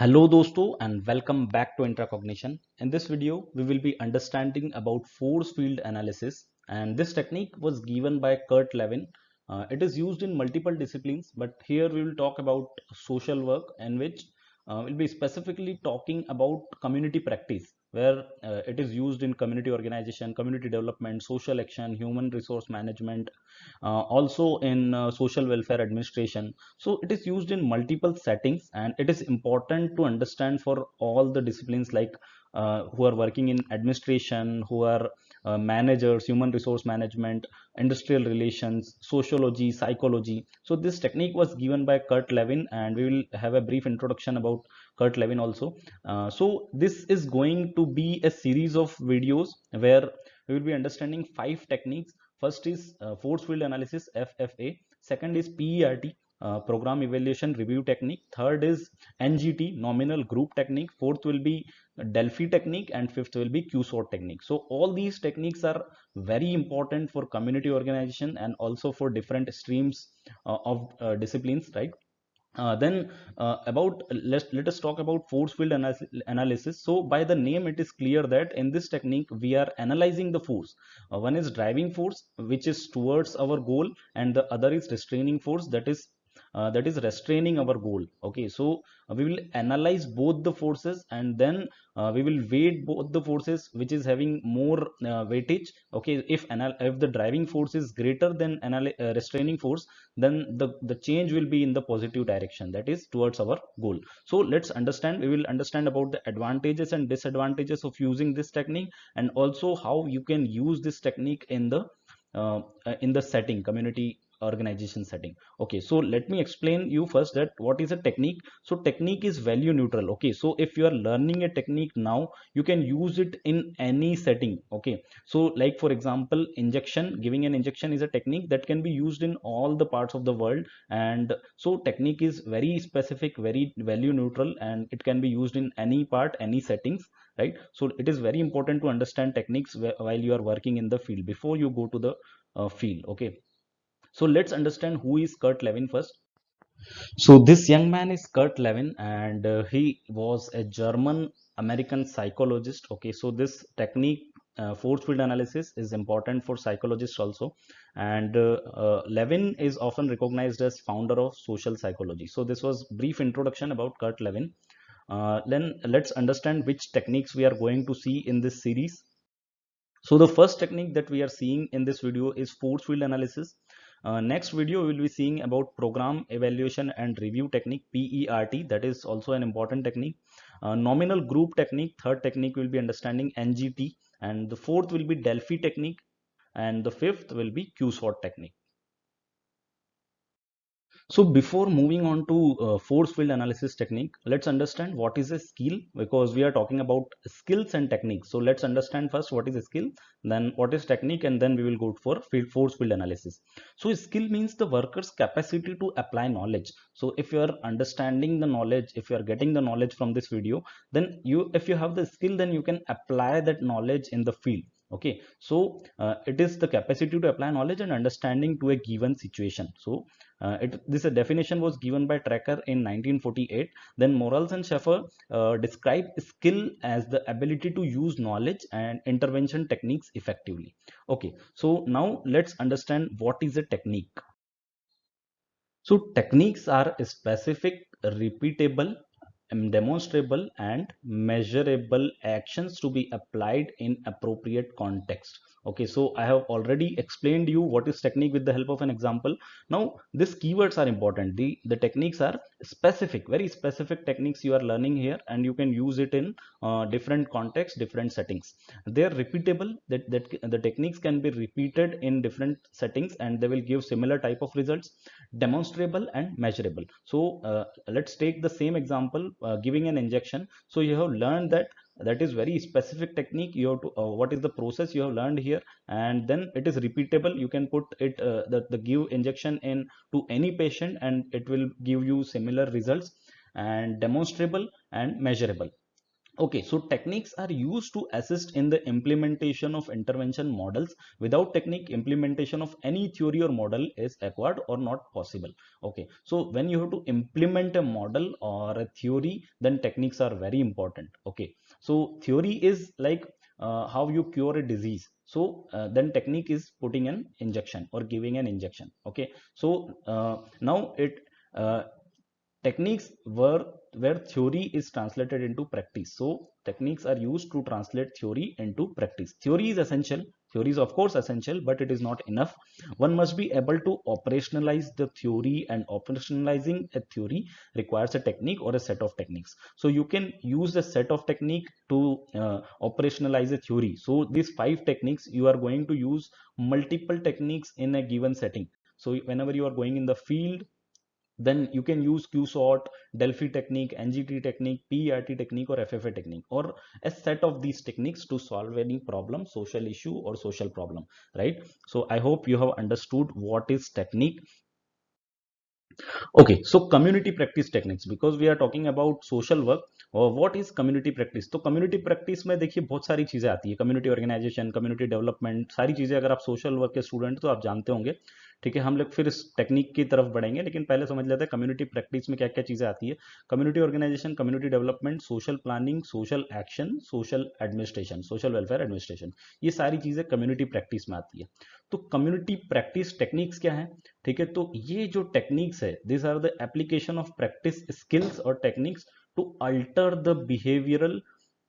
Hello दोस्तों and welcome back to Intracognition. In this video, we will be understanding about force field analysis, and this technique was given by Kurt Lewin. It is used in multiple disciplines, but here we will talk about social work, in which we'll be specifically talking about community practice, where it is used in community organization, community development, social action, human resource management, also in social welfare administration. So it is used in multiple settings, and it is important to understand for all the disciplines, like who are working in administration, who are managers, human resource management, industrial relations, sociology, psychology. So this technique was given by Kurt Lewin, and we will have a brief introduction about Kurt Lewin also. So this is going to be a series of videos where we will be understanding 5 techniques. First is force field analysis, FFA. Second is PERT, program evaluation review technique. Third is NGT, nominal group technique. Fourth will be Delphi technique, and fifth will be QSOT technique. So all these techniques are very important for community organization and also for different streams of disciplines, right? Then about let us talk about force field analysis. So by the name, it is clear that in this technique we are analyzing the force. One is driving force, which is towards our goal, and the other is restraining force, that is restraining our goal. Okay, so we will analyze both the forces, and then we will weight both the forces which is having more weightage. Okay, if the driving force is greater than restraining force, then the change will be in the positive direction, that is towards our goal. So let's understand, we will understand about the advantages and disadvantages of using this technique, and also how you can use this technique in the setting, community organization setting. Okay, so let me explain you first that what is a technique. So technique is value neutral. Okay, so if you are learning a technique now, you can use it in any setting. Okay, so like for example, injection, giving an injection is a technique that can be used in all the parts of the world. And so technique is very specific, very value neutral, and it can be used in any part, any settings, right? So it is very important to understand techniques while you are working in the field before you go to the field. Okay, so let's understand who is Kurt Lewin first. So this young man is Kurt Lewin, and he was a German American psychologist. Okay, so this technique, force field analysis, is important for psychologists also. And Lewin is often recognized as founder of social psychology. So this was brief introduction about Kurt Lewin. Then let's understand which techniques we are going to see in this series. So the first technique that we are seeing in this video is force field analysis. Next video we will be seeing about program evaluation and review technique, PERT, that is also an important technique. Nominal group technique, third technique will be understanding NGT, and the fourth will be Delphi technique, and the fifth will be QSWOT technique. So before moving on to force field analysis technique, let's understand what is a skill, because we are talking about skills and techniques. So let's understand first what is a skill, then what is technique, and then we will go for force field analysis. So a skill means the worker's capacity to apply knowledge. So if you are understanding the knowledge, if you are getting the knowledge from this video, then if you have the skill, then you can apply that knowledge in the field. Okay, so it is the capacity to apply knowledge and understanding to a given situation. So this definition was given by Tracker in 1948. Then Morales and Schaeffer describe skill as the ability to use knowledge and intervention techniques effectively. Okay, so now let's understand what is a technique. So techniques are specific, repeatable, demonstrable, and measurable actions to be applied in appropriate context. Okay, so I have already explained you what is technique with the help of an example. Now these keywords are important. The techniques are specific, very specific techniques you are learning here, and you can use it in different contexts, different settings. They are repeatable, that the techniques can be repeated in different settings and they will give similar type of results. Demonstrable and measurable. So let's take the same example, giving an injection. So you have learned that is very specific technique. You have to what is the process you have learned here, and then it is repeatable. You can put it the give injection in to any patient and it will give you similar results. And demonstrable and measurable. Okay, so techniques are used to assist in the implementation of intervention models. Without technique, implementation of any theory or model is acquired or not possible. Okay, so when you have to implement a model or a theory, then techniques are very important. Okay, so theory is like how you cure a disease. So then technique is putting an injection or giving an injection. Okay, so now it techniques were where theory is translated into practice. So techniques are used to translate theory into practice. Theory is essential, theory is of course essential, but it is not enough. One must be able to operationalize the theory, and operationalizing a theory requires a technique or a set of techniques. So you can use a set of technique to operationalize a theory. So these 5 techniques, you are going to use multiple techniques in a given setting. So whenever you are going in the field, then you can use QSOT, Delphi technique, NGT technique, PERT technique, or FFA technique, or a set of these techniques to solve any problem, social issue or social problem, right? So I hope you have understood what is technique. Okay, so community practice techniques, because we are talking about social work, और what is community practice? तो community practice में देखिए बहुत सारी चीजें आती है, community organization, community development, सारी चीजें। अगर आप social work के स्टूडेंट तो आप जानते होंगे, ठीक है। हम लोग फिर इस टेक्निक की तरफ बढ़ेंगे, लेकिन पहले समझ लेते हैं कम्युनिटी प्रैक्टिस में क्या क्या चीजें आती है। Community organisation, community development, social planning, social action, social administration, social welfare administration, ये सारी चीजें कम्युनिटी प्रैक्टिस में आती है। तो कम्युनिटी प्रैक्टिस टेक्निक्स क्या है? ठीक है, तो ये जो टेक्निक्स है, this are the application of practice skills और techniques to alter the behavioural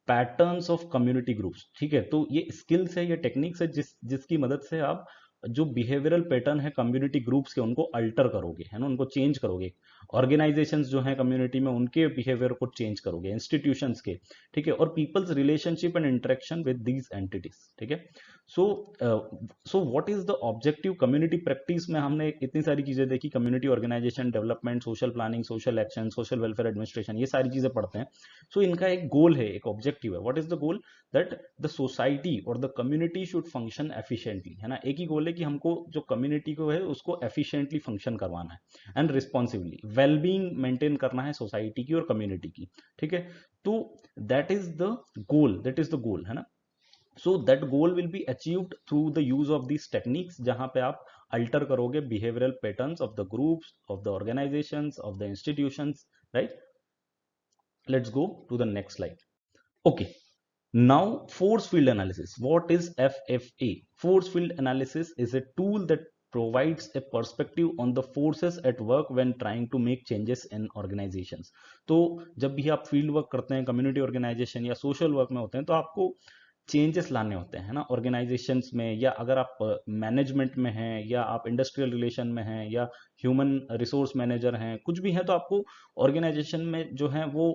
patterns of community groups. ठीक है, तो ये स्किल्स है, ये टेक्निक्स है जिसकी मदद से आप जो बिहेवियरल पैटर्न है कम्युनिटी ग्रुप्स के, उनको अल्टर करोगे, है ना, उनको चेंज करोगे। ऑर्गेनाइजेशंस जो है कम्युनिटी में, उनके बिहेवियर को चेंज करोगे, इंस्टीट्यूशंस के, ठीक है, और peoples relationship and interaction with these entities. ठीक है, so so what is the objective community practice में? हमने इतनी सारी चीजें देखी, community organisation, development, social planning, social action, social welfare administration, ये सारी चीजें पढ़ते हैं। सो इनका एक गोल है, एक ऑब्जेक्टिव है। What is the goal? That the society और the community should function efficiently, है ना। एक ही गोल है कि हमको जो कम्युनिटी को है उसको एफिशिएंटली फंक्शन करवाना है, एंड रिस्पॉन्सिवली वेलबींग मेंटेन करना है सोसाइटी की और कम्युनिटी की। ठीक है, तो that is the goal, that is the goal, है ना। So that goal will be achieved through the use of this techniques, जहां पे आप अल्टर करोगे behavioural patterns of the groups, of the organisations, of the institutions, right. Let's go to the next slide. Okay, now force field analysis. What is FFA? Force field analysis is a tool that provides a perspective on the forces at work when trying to make changes in organizations. तो जब भी आप field work करते हैं, community organisation या social work में होते हैं, तो आपको चेंजेस लाने होते हैं, है ना, ऑर्गेनाइजेशंस में, या अगर आप मैनेजमेंट में हैं, या आप इंडस्ट्रियल रिलेशन में हैं, या ह्यूमन रिसोर्स मैनेजर हैं, कुछ भी हैं, तो आपको ऑर्गेनाइजेशन में जो है वो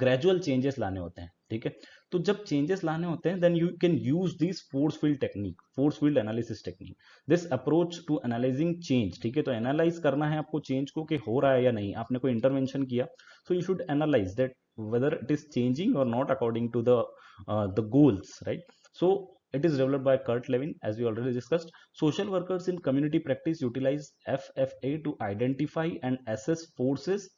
ग्रेजुअल चेंजेस लाने होते हैं। ठीक है, तो जब चेंजेस लाने होते हैं, then you can use this force field technique, force field analysis technique, this approach to analysing change. ठीक है, तो एनालाइज करना है आपको चेंज को, कि हो रहा है या नहीं। आपने कोई इंटरवेंशन किया, so you should analyze that whether it is changing or not according to the goals, right? So it is developed by Kurt Lewin, as we already discussed. Social workers in community practice utilize FFA to identify and assess forces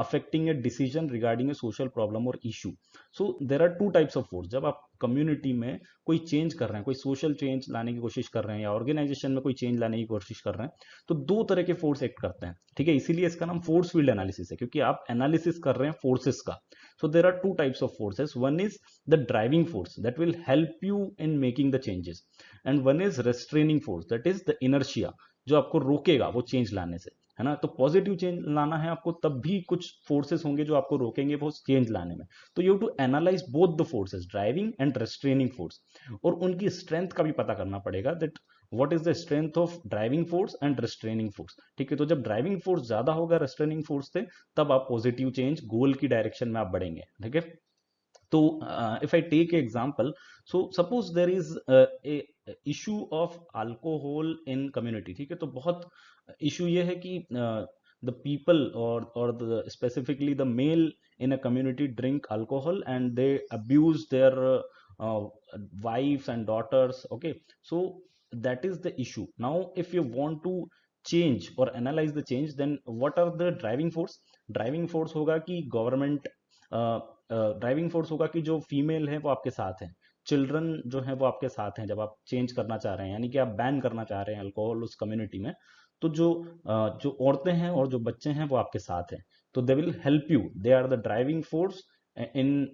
affecting a decision regarding a social problem or issue. So there are two types of force. जब आप community में कोई change कर रहे हैं, कोई social change लाने की कोशिश कर रहे हैं, या ऑर्गेनाइजेशन में कोई चेंज लाने की कोशिश कर रहे हैं, तो दो तरह के फोर्स एक्ट करते हैं। ठीक है, इसीलिए इसका नाम फोर्स फील्ड एनालिसिस है, क्योंकि आप एनालिसिस कर रहे हैं फोर्सेस का। So there are two types of forces. One is the driving force that will help you in making the changes, and one is restraining force that is the inertia, जो आपको रोकेगा वो change लाने से, है ना। तो पॉजिटिव चेंज लाना है आपको, तब भी कुछ फोर्सेस होंगे जो आपको रोकेंगे वो चेंज लाने में। तो you to analyse both the forces, driving and restraining force, और उनकी स्ट्रेंथ का भी पता करना पड़ेगा, that what is the strength of driving force and restraining force. ठीक है, तो जब ड्राइविंग फोर्स ज्यादा होगा रेस्ट्रेनिंग फोर्स से, तब आप पॉजिटिव चेंज, गोल की डायरेक्शन में आप बढ़ेंगे। ठीक है, तो if I take an example, so suppose there is a issue of alcohol in community। ठीक है, तो बहुत issue ये है कि the people or the specifically the male in a community drink alcohol and they abuse their uh, wives and daughters। okay, so that is the issue. Now if you want to change or analyze the change, then what are the driving force? Driving force होगा कि government driving force होगा कि जो female है वो आपके साथ है, चिल्ड्रन जो है वो आपके साथ हैं जब आप चेंज करना चाह रहे हैं, यानी कि आप बैन करना चाह रहे हैं अल्कोहल उस कम्युनिटी में। तो जो औरतें हैं और जो बच्चे हैं वो आपके साथ हैं, तो they will help you, they are the driving force in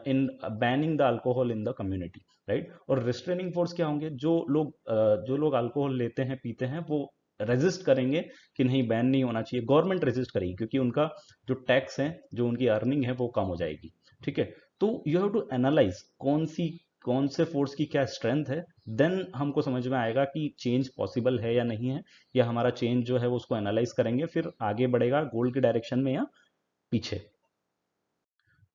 in banning the alcohol in the community, right. और रिस्ट्रेनिंग फोर्स क्या होंगे, जो लोग अल्कोहल लेते हैं पीते हैं वो रेजिस्ट करेंगे कि नहीं बैन नहीं होना चाहिए, गवर्नमेंट रेजिस्ट करेगी क्योंकि उनका जो टैक्स है, जो उनकी अर्निंग है वो कम हो जाएगी, ठीक है। तो यू हैव टू एनालाइज कौन से फोर्स की क्या स्ट्रेंथ है, देन हमको समझ में आएगा कि चेंज पॉसिबल है या नहीं है, या हमारा चेंज जो है वो उसको एनालाइज करेंगे फिर आगे बढ़ेगा गोल की डायरेक्शन में या पीछे।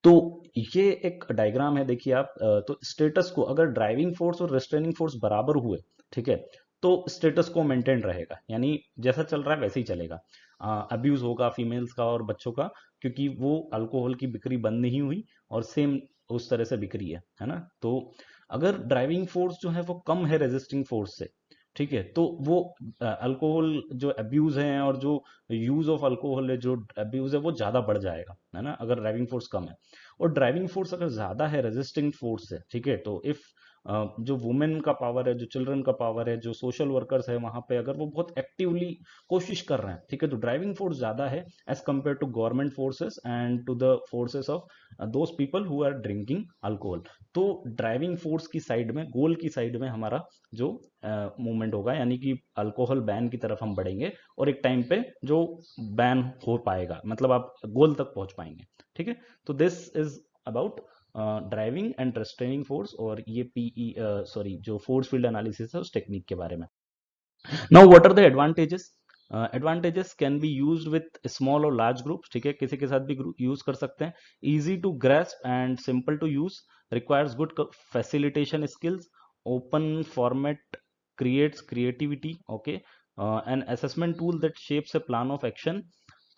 तो ये एक डायग्राम है, देखिए आप, तो स्टेटस को अगर ड्राइविंग फोर्स और रेस्ट्रेनिंग फोर्स बराबर हुए, ठीक है, तो स्टेटस को मेंटेन रहेगा, यानी जैसा चल रहा है वैसे ही चलेगा। अब्यूज होगा फीमेल्स का और बच्चों का, क्योंकि वो अल्कोहल की बिक्री बंद नहीं हुई और सेम उस तरह से बिक्री है ना। तो अगर ड्राइविंग फोर्स जो है वो कम है रेजिस्टिंग फोर्स से, ठीक है, तो वो अल्कोहल जो अब्यूज है और जो यूज ऑफ अल्कोहल है, जो अब्यूज है वो ज्यादा बढ़ जाएगा, है ना, अगर ड्राइविंग फोर्स कम है। और ड्राइविंग फोर्स अगर ज्यादा है रेजिस्टिंग फोर्स से, ठीक है, तो इफ जो वुमेन का पावर है, जो चिल्ड्रन का पावर है, जो सोशल वर्कर्स है वहां पे अगर वो बहुत एक्टिवली कोशिश कर रहे हैं, ठीक है, तो ड्राइविंग फोर्स ज्यादा है as compare to government forces and to the forces of those people who are drinking alcohol. तो ड्राइविंग फोर्स की साइड में, गोल की साइड में हमारा जो मूवमेंट होगा, यानी कि अल्कोहल बैन की तरफ हम बढ़ेंगे और एक टाइम पे जो बैन हो पाएगा, मतलब आप गोल तक पहुंच पाएंगे, ठीक है। तो this is about driving and restraining force, और ये पीई सॉरी जो फोर्स फील्ड एनालिसिस है उस टेक्निक के बारे में। Now what are the advantages? Advantages can be used with small और लार्ज ग्रुप्स, ठीक है, किसी के साथ भी यूज कर सकते हैं। Easy to grasp and simple to use, requires good facilitation skills, open format creates creativity, okay, an assessment tool that shapes a plan of action।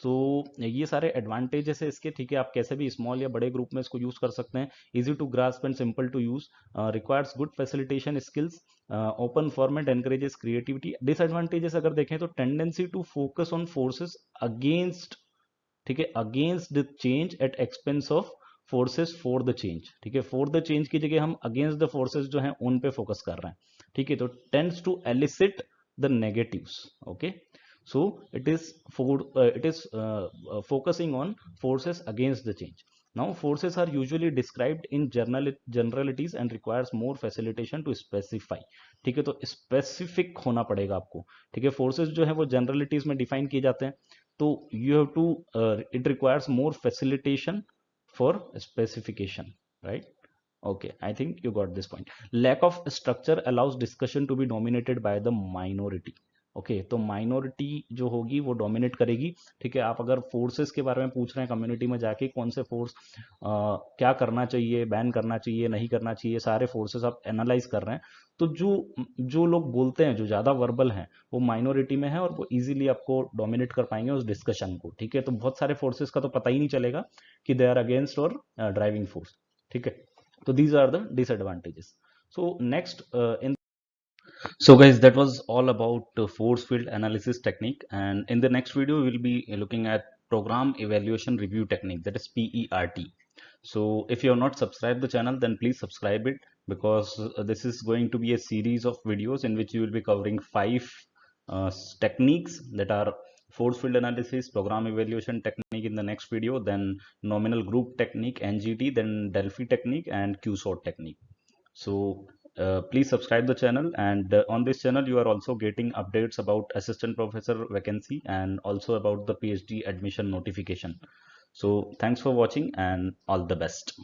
तो ये सारे एडवांटेजेस है इसके, ठीक है, आप कैसे भी स्मॉल या बड़े ग्रुप में इसको यूज कर सकते हैं। Easy to grasp and simple to use, requires good facilitation skills, open format encourages creativity. Disadvantages अगर देखें तो tendency to focus on forces against, ठीक है, against the change at expense of forces for the change, ठीक है, for the change की जगह हम अगेंस्ट द फोर्सेस जो है उन पे फोकस कर रहे हैं, ठीक है, तो tends to elicit the negatives, okay. so it is focusing on forces against the change. Now forces are usually described in generalities and requires more facilitation to specify, ठीक है, तो स्पेसिफिक होना पड़ेगा आपको, ठीक है। फोर्सेस जो है वो जनरलिटीज में डिफाइन किए जाते हैं, तो you have to it requires more facilitation for specification, right. Okay, I think you got this point. Lack of structure allows discussion to be dominated by the minority. Okay तो minority जो होगी वो dominate करेगी, ठीक है। आप अगर forces के बारे में पूछ रहे हैं कम्युनिटी में जाके, कौन से फोर्स क्या करना चाहिए, बैन करना चाहिए, नहीं करना चाहिए, सारे फोर्सेस आप एनालाइज कर रहे हैं, तो जो जो लोग बोलते हैं, जो ज़्यादा वर्बल हैं, वो माइनॉरिटी में है और वो इजीली आपको डोमिनेट कर पाएंगे उस डिस्कशन को, ठीक है। तो बहुत सारे फोर्सेस का तो पता ही नहीं चलेगा कि दे आर अगेंस्ट और ड्राइविंग फोर्स, ठीक है। So these are the disadvantages. So next so guys, that was all about force field analysis technique, and in the next video we will be looking at program evaluation review technique, that is PERT. So if you have not subscribed the channel, then please subscribe it, because this is going to be a series of videos in which you will be covering 5 techniques, that are force field analysis, program evaluation technique in the next video, then nominal group technique, NGT, then Delphi technique, and QSORT technique. So please subscribe the channel, and on this channel you are also getting updates about assistant professor vacancy and also about the PhD admission notification. So thanks for watching and all the best.